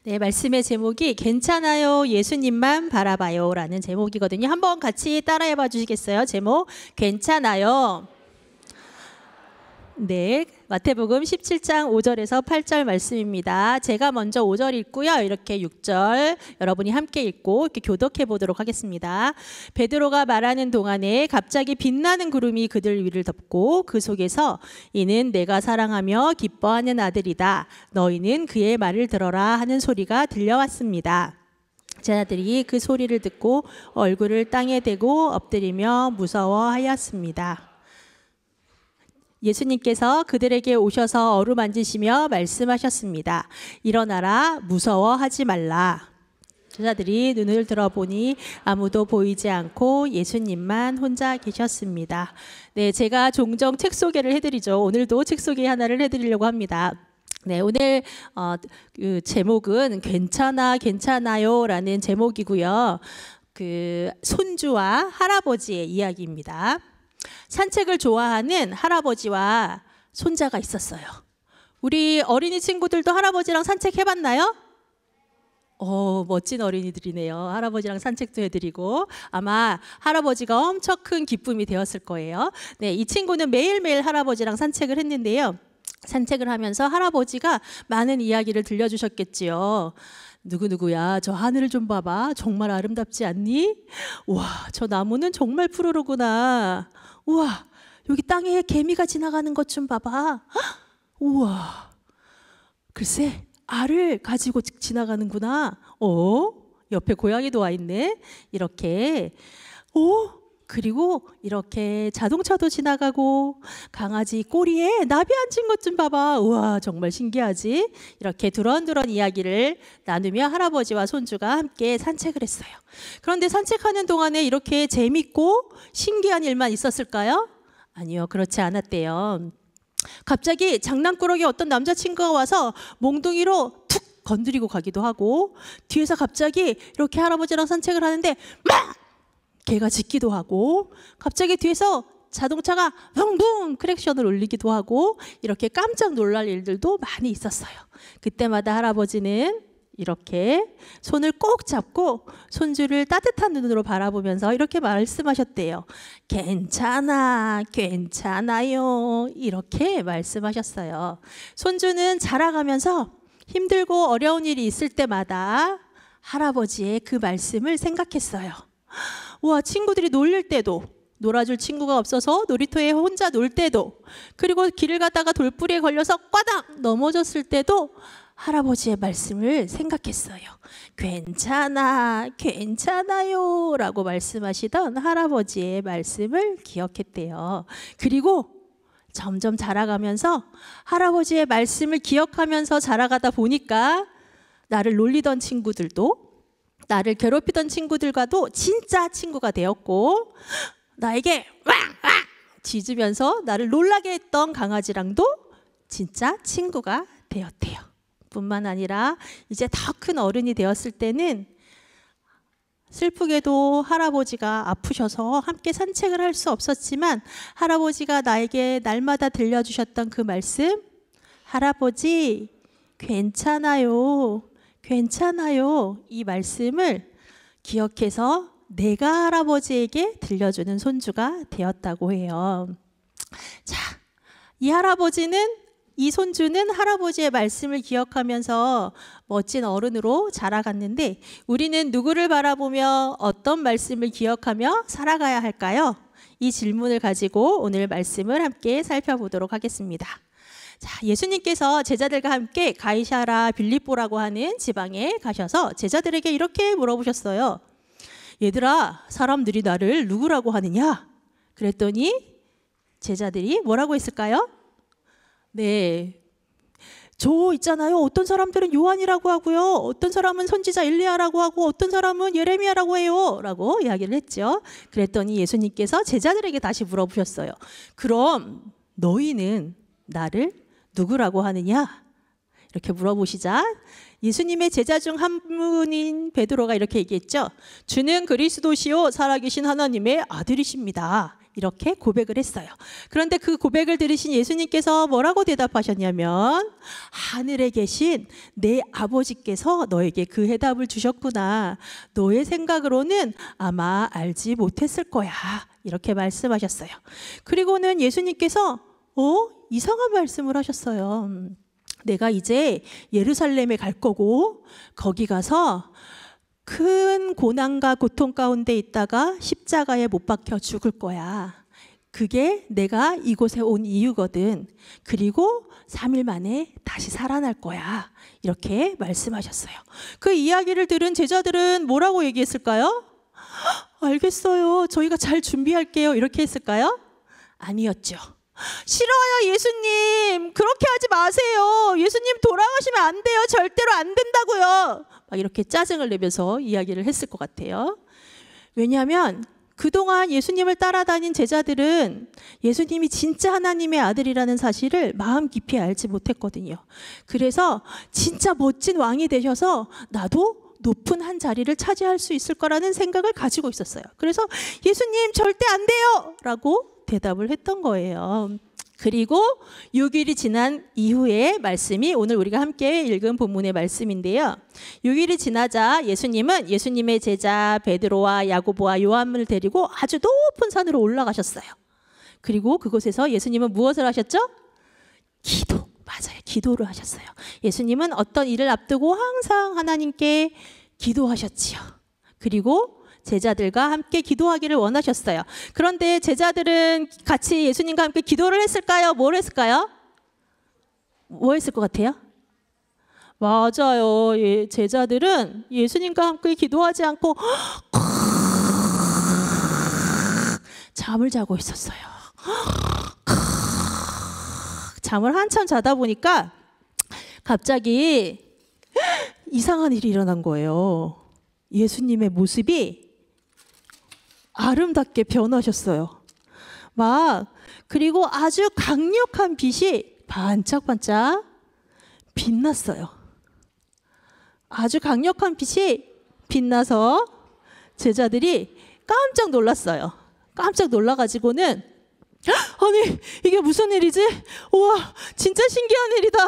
네, 말씀의 제목이 괜찮아요, 예수님만 바라봐요 라는 제목이거든요. 한번 같이 따라해 봐 주시겠어요? 제목, 괜찮아요. 네, 마태복음 17장 5절에서 8절 말씀입니다. 제가 먼저 5절 읽고요. 이렇게 6절 여러분이 함께 읽고 이렇게 교독해 보도록 하겠습니다. 베드로가 말하는 동안에 갑자기 빛나는 구름이 그들 위를 덮고 그 속에서 이는 내가 사랑하며 기뻐하는 아들이다. 너희는 그의 말을 들어라 하는 소리가 들려왔습니다. 제자들이 그 소리를 듣고 얼굴을 땅에 대고 엎드리며 무서워하였습니다. 예수님께서 그들에게 오셔서 어루만지시며 말씀하셨습니다. 일어나라, 무서워하지 말라. 제자들이 눈을 들어보니 아무도 보이지 않고 예수님만 혼자 계셨습니다. 네, 제가 종종 책 소개를 해드리죠. 오늘도 책 소개 하나를 해드리려고 합니다. 네, 오늘 그 제목은 괜찮아요 라는 제목이고요. 그 손주와 할아버지의 이야기입니다. 산책을 좋아하는 할아버지와 손자가 있었어요. 우리 어린이 친구들도 할아버지랑 산책해봤나요? 멋진 어린이들이네요. 할아버지랑 산책도 해드리고 아마 할아버지가 엄청 큰 기쁨이 되었을 거예요. 네, 이 친구는 매일매일 할아버지랑 산책을 했는데요. 산책을 하면서 할아버지가 많은 이야기를 들려주셨겠지요. 누구누구야, 저 하늘을 좀 봐봐. 정말 아름답지 않니? 와, 저 나무는 정말 푸르르구나. 우와, 여기 땅에 개미가 지나가는 것 좀 봐봐. 우와, 글쎄 알을 가지고 지나가는구나. 옆에 고양이도 와 있네. 이렇게 그리고 이렇게 자동차도 지나가고 강아지 꼬리에 나비 앉은 것 좀 봐봐. 우와, 정말 신기하지? 이렇게 두런두런 이야기를 나누며 할아버지와 손주가 함께 산책을 했어요. 그런데 산책하는 동안에 이렇게 재밌고 신기한 일만 있었을까요? 아니요, 그렇지 않았대요. 갑자기 장난꾸러기 어떤 남자친구가 와서 몽둥이로 툭 건드리고 가기도 하고, 뒤에서 갑자기 이렇게 할아버지랑 산책을 하는데 막 개가 짖기도 하고, 갑자기 뒤에서 자동차가 붕붕 크랙션을 울리기도 하고, 이렇게 깜짝 놀랄 일들도 많이 있었어요. 그때마다 할아버지는 이렇게 손을 꼭 잡고 손주를 따뜻한 눈으로 바라보면서 이렇게 말씀하셨대요. 괜찮아요. 이렇게 말씀하셨어요. 손주는 자라가면서 힘들고 어려운 일이 있을 때마다 할아버지의 그 말씀을 생각했어요. 와, 친구들이 놀릴 때도, 놀아줄 친구가 없어서 놀이터에 혼자 놀 때도, 그리고 길을 가다가 돌부리에 걸려서 꽈당 넘어졌을 때도 할아버지의 말씀을 생각했어요. 괜찮아요 라고 말씀하시던 할아버지의 말씀을 기억했대요. 그리고 점점 자라가면서 할아버지의 말씀을 기억하면서 자라가다 보니까 나를 놀리던 친구들도, 나를 괴롭히던 친구들과도 진짜 친구가 되었고, 나에게 왕 짖으면서 나를 놀라게 했던 강아지랑도 진짜 친구가 되었대요. 뿐만 아니라 이제 더 큰 어른이 되었을 때는 슬프게도 할아버지가 아프셔서 함께 산책을 할 수 없었지만, 할아버지가 나에게 날마다 들려주셨던 그 말씀, 할아버지 괜찮아요, 이 말씀을 기억해서 내가 할아버지에게 들려주는 손주가 되었다고 해요. 자, 이 손주는 할아버지의 말씀을 기억하면서 멋진 어른으로 자라갔는데, 우리는 누구를 바라보며 어떤 말씀을 기억하며 살아가야 할까요? 이 질문을 가지고 오늘 말씀을 함께 살펴보도록 하겠습니다. 자, 예수님께서 제자들과 함께 가이사랴 빌립보라고 하는 지방에 가셔서 제자들에게 이렇게 물어보셨어요. 얘들아, 사람들이 나를 누구라고 하느냐? 그랬더니 제자들이 뭐라고 했을까요? 네, 저 있잖아요. 어떤 사람들은 요한이라고 하고요, 어떤 사람은 선지자 엘리야라고 하고, 어떤 사람은 예레미야라고 해요 라고 이야기를 했죠. 그랬더니 예수님께서 제자들에게 다시 물어보셨어요. 그럼 너희는 나를 누구라고 하느냐? 이렇게 물어보시자 예수님의 제자 중 한 분인 베드로가 이렇게 얘기했죠. 주는 그리스도시요 살아계신 하나님의 아들이십니다. 이렇게 고백을 했어요. 그런데 그 고백을 들으신 예수님께서 뭐라고 대답하셨냐면 하늘에 계신 내 아버지께서 너에게 그 해답을 주셨구나. 너의 생각으로는 아마 알지 못했을 거야. 이렇게 말씀하셨어요. 그리고는 예수님께서 이상한 말씀을 하셨어요. 내가 이제 예루살렘에 갈 거고 거기 가서 큰 고난과 고통 가운데 있다가 십자가에 못 박혀 죽을 거야. 그게 내가 이곳에 온 이유거든. 그리고 3일 만에 다시 살아날 거야. 이렇게 말씀하셨어요. 그 이야기를 들은 제자들은 뭐라고 얘기했을까요? 알겠어요. 저희가 잘 준비할게요. 이렇게 했을까요? 아니었죠. 싫어요, 예수님. 그렇게 하지 마세요. 예수님 돌아가시면 안 돼요. 절대로 안 된다고요. 막 이렇게 짜증을 내면서 이야기를 했을 것 같아요. 왜냐하면 그동안 예수님을 따라다닌 제자들은 예수님이 진짜 하나님의 아들이라는 사실을 마음 깊이 알지 못했거든요. 그래서 진짜 멋진 왕이 되셔서 나도 높은 한 자리를 차지할 수 있을 거라는 생각을 가지고 있었어요. 그래서 예수님 절대 안 돼요! 라고 대답을 했던 거예요. 그리고 6일이 지난 이후의 말씀이 오늘 우리가 함께 읽은 본문의 말씀인데요. 6일이 지나자 예수님은 예수님의 제자 베드로와 야고보와 요한을 데리고 아주 높은 산으로 올라가셨어요. 그리고 그곳에서 예수님은 무엇을 하셨죠? 맞아요. 기도를 하셨어요. 예수님은 어떤 일을 앞두고 항상 하나님께 기도하셨지요. 그리고 제자들과 함께 기도하기를 원하셨어요. 그런데 제자들은 같이 예수님과 함께 기도를 했을까요? 뭘 했을까요? 뭐 했을 것 같아요? 맞아요. 제자들은 예수님과 함께 기도하지 않고 잠을 자고 있었어요. 잠을 한참 자다 보니까 갑자기 이상한 일이 일어난 거예요. 예수님의 모습이 아름답게 변하셨어요. 그리고 아주 강력한 빛이 반짝반짝 빛났어요. 아주 강력한 빛이 빛나서 제자들이 깜짝 놀랐어요. 깜짝 놀라가지고는 아니 이게 무슨 일이지? 우와 진짜 신기한 일이다.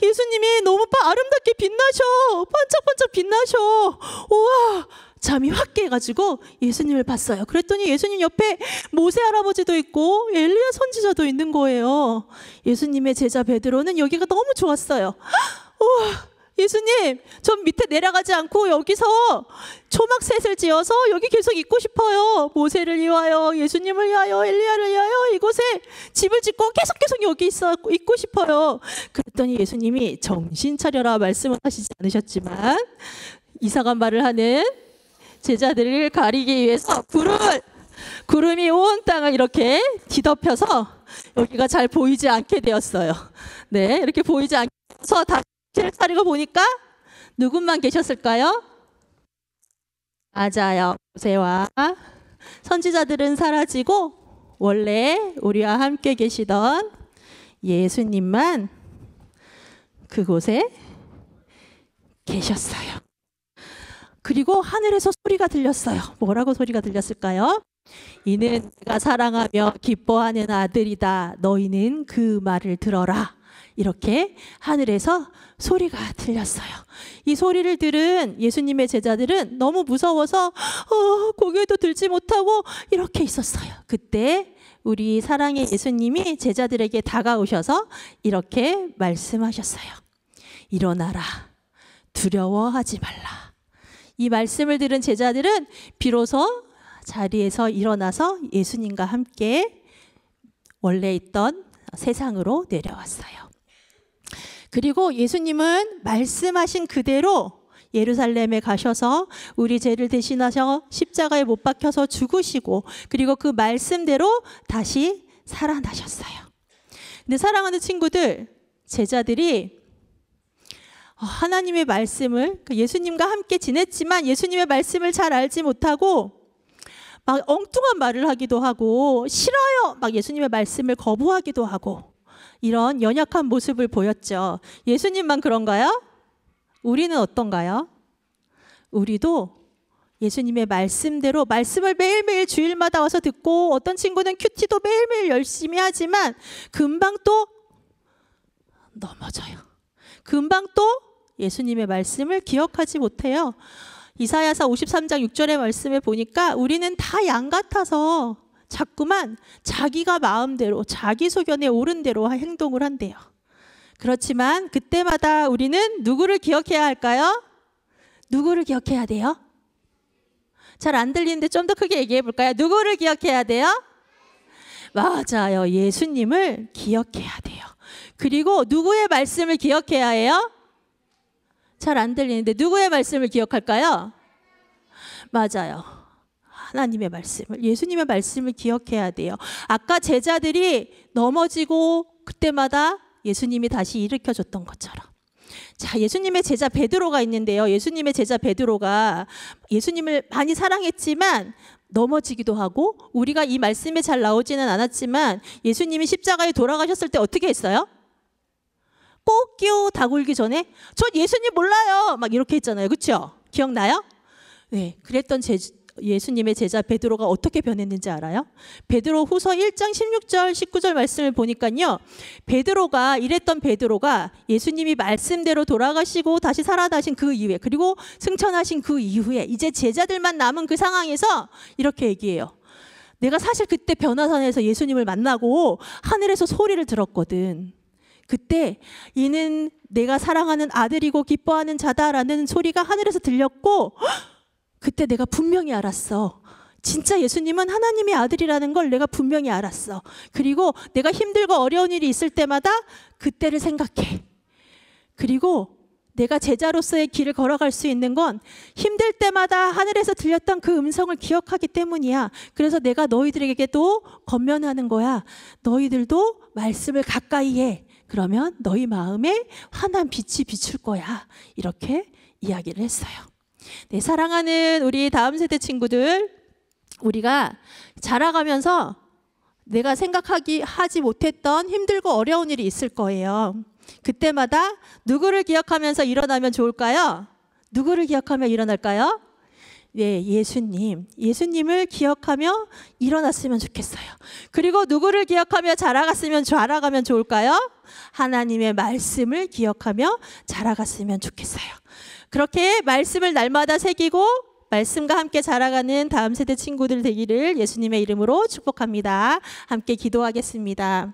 예수님이 너무 아름답게 빛나셔. 반짝반짝 빛나셔. 우와 잠이 확 깨가지고 예수님을 봤어요. 그랬더니 예수님 옆에 모세 할아버지도 있고 엘리야 선지자도 있는 거예요. 예수님의 제자 베드로는 여기가 너무 좋았어요. 우와 예수님 저 밑에 내려가지 않고 여기서 초막셋을 지어서 여기 계속 있고 싶어요. 모세를 위하여 예수님을 위하여 엘리야를 위하여 이곳에 집을 짓고 계속 여기 있고 싶어요. 그랬더니 예수님이 정신 차려라 말씀은 하시지 않으셨지만 이상한 말을 하는 제자들을 가리기 위해서 구름이 온 땅을 이렇게 뒤덮여서 여기가 잘 보이지 않게 되었어요. 네, 이렇게 보이지 않게 해서 다시 차리고 보니까 누군만 계셨을까요? 맞아요. 모세와 선지자들은 사라지고 원래 우리와 함께 계시던 예수님만 그곳에 계셨어요. 그리고 하늘에서 소리가 들렸어요. 뭐라고 소리가 들렸을까요? 이는 내가 사랑하며 기뻐하는 아들이다. 너희는 그 말을 들어라. 이렇게 하늘에서 소리가 들렸어요. 이 소리를 들은 예수님의 제자들은 너무 무서워서 고개도 들지 못하고 이렇게 있었어요. 그때 우리 사랑의 예수님이 제자들에게 다가오셔서 이렇게 말씀하셨어요. 일어나라. 두려워하지 말라. 이 말씀을 들은 제자들은 비로소 자리에서 일어나서 예수님과 함께 원래 있던 세상으로 내려왔어요. 그리고 예수님은 말씀하신 그대로 예루살렘에 가셔서 우리 죄를 대신하셔 십자가에 못 박혀서 죽으시고 그리고 그 말씀대로 다시 살아나셨어요. 근데 사랑하는 친구들, 제자들이 하나님의 말씀을 예수님과 함께 지냈지만 예수님의 말씀을 잘 알지 못하고 막 엉뚱한 말을 하기도 하고 싫어요 막 예수님의 말씀을 거부하기도 하고 이런 연약한 모습을 보였죠. 예수님만 그런가요? 우리는 어떤가요? 우리도 예수님의 말씀대로 말씀을 매일매일 주일마다 와서 듣고, 어떤 친구는 큐티도 매일매일 열심히 하지만 금방 또 넘어져요. 금방 또 예수님의 말씀을 기억하지 못해요. 이사야서 53장 6절의 말씀을 보니까 우리는 다 양 같아서 자꾸만 자기가 마음대로, 자기 소견에 옳은 대로 행동을 한대요. 그렇지만 그때마다 우리는 누구를 기억해야 할까요? 누구를 기억해야 돼요? 잘 안 들리는데 좀 더 크게 얘기해 볼까요? 누구를 기억해야 돼요? 맞아요. 예수님을 기억해야 돼요. 그리고 누구의 말씀을 기억해야 해요? 잘 안 들리는데 누구의 말씀을 기억할까요? 맞아요. 하나님의 말씀을, 예수님의 말씀을 기억해야 돼요. 아까 제자들이 넘어지고 그때마다 예수님이 다시 일으켜줬던 것처럼. 자, 예수님의 제자 베드로가 있는데요. 예수님의 제자 베드로가 예수님을 많이 사랑했지만 넘어지기도 하고, 우리가 이 말씀에 잘 나오지는 않았지만 예수님이 십자가에 돌아가셨을 때 어떻게 했어요? 꽃기호 다굴기 전에 저 예수님 몰라요 막 이렇게 했잖아요. 그렇죠? 기억나요? 네, 그랬던 예수님의 제자 베드로가 어떻게 변했는지 알아요? 베드로 후서 1장 16절 19절 말씀을 보니까요, 베드로가 이랬던 베드로가 예수님이 말씀대로 돌아가시고 다시 살아나신 그 이후에, 그리고 승천하신 그 이후에 이제 제자들만 남은 그 상황에서 이렇게 얘기해요. 내가 사실 그때 변화산에서 예수님을 만나고 하늘에서 소리를 들었거든. 그때 이는 내가 사랑하는 아들이고 기뻐하는 자다라는 소리가 하늘에서 들렸고, 그때 내가 분명히 알았어. 진짜 예수님은 하나님의 아들이라는 걸 내가 분명히 알았어. 그리고 내가 힘들고 어려운 일이 있을 때마다 그때를 생각해. 그리고 내가 제자로서의 길을 걸어갈 수 있는 건 힘들 때마다 하늘에서 들렸던 그 음성을 기억하기 때문이야. 그래서 내가 너희들에게도 권면하는 거야. 너희들도 말씀을 가까이 해. 그러면 너희 마음에 환한 빛이 비출 거야. 이렇게 이야기를 했어요. 네, 사랑하는 우리 다음 세대 친구들, 우리가 자라가면서 내가 하지 못했던 힘들고 어려운 일이 있을 거예요. 그때마다 누구를 기억하면서 일어나면 좋을까요? 누구를 기억하며 일어날까요? 네, 예수님을 기억하며 일어났으면 좋겠어요. 그리고 누구를 기억하며 자라가면 좋을까요? 하나님의 말씀을 기억하며 자라갔으면 좋겠어요. 그렇게 말씀을 날마다 새기고 말씀과 함께 자라가는 다음 세대 친구들 되기를 예수님의 이름으로 축복합니다. 함께 기도하겠습니다.